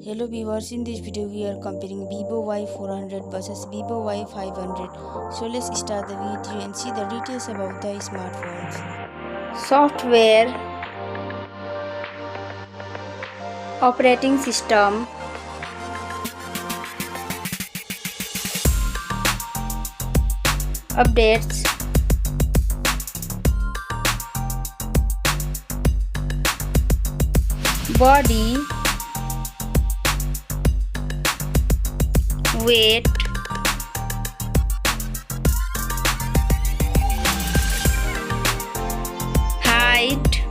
Hello viewers, in this video we are comparing Vivo Y400 versus Vivo Y500. So let's start the video and see the details about the smartphones. Software, operating system, updates, body, weight, height,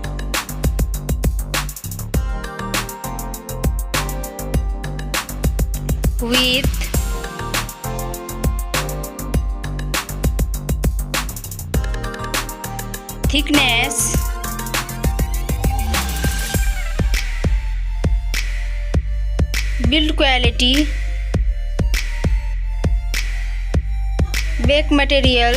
width, thickness, build quality, back material,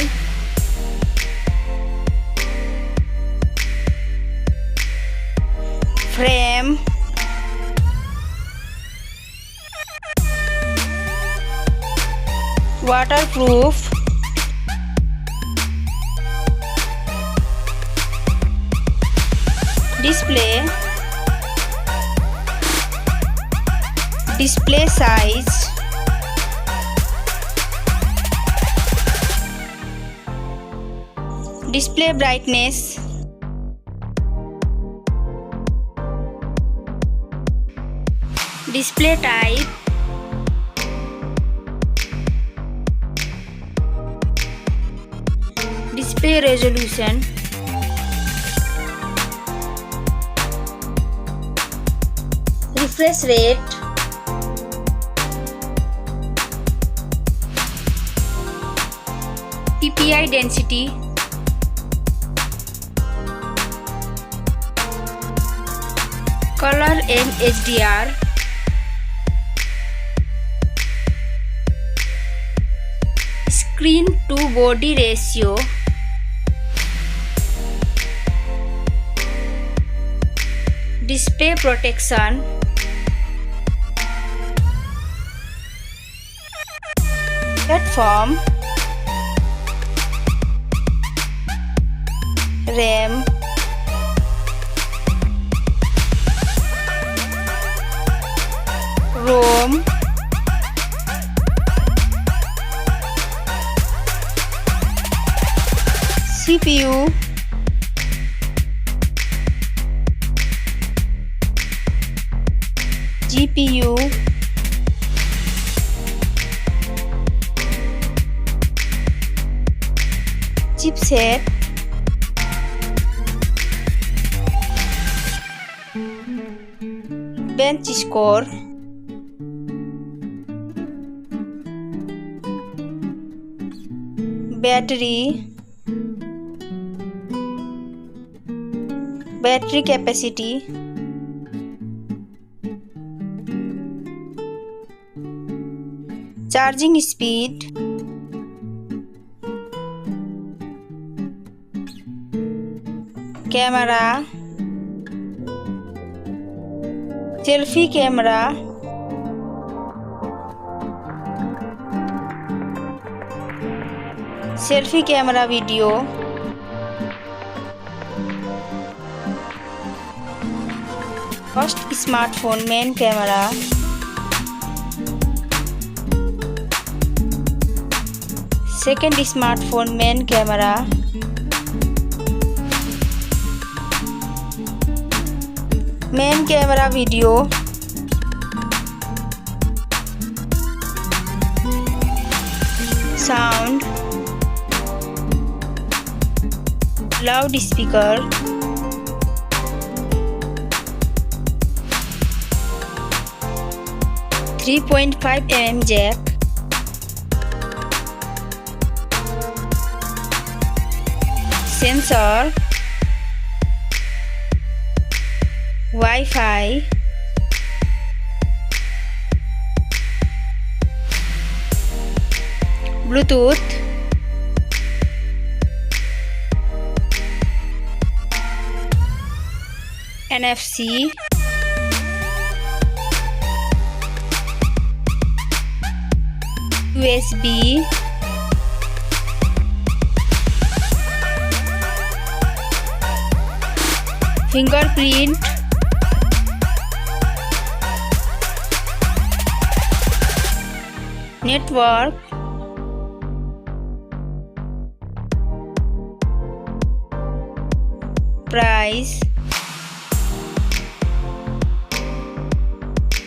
frame, waterproof, display size, display brightness, display type, display resolution, refresh rate, PPI density, color and HDR, screen to body ratio, display protection, platform, RAM, ROM, CPU, GPU, chipset, Geekbench Score, battery capacity, charging speed, camera, selfie camera, selfie camera video, first smartphone main camera, second smartphone main camera, main camera video, sound, loudspeaker, .5 mm jack, sensor, Wi-Fi, Bluetooth, NFC, USB, fingerprint, network, price,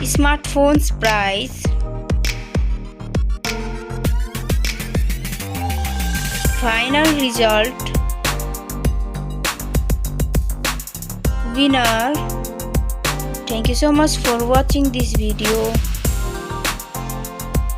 smartphone's price, final result, winner. Thank you so much for watching this video.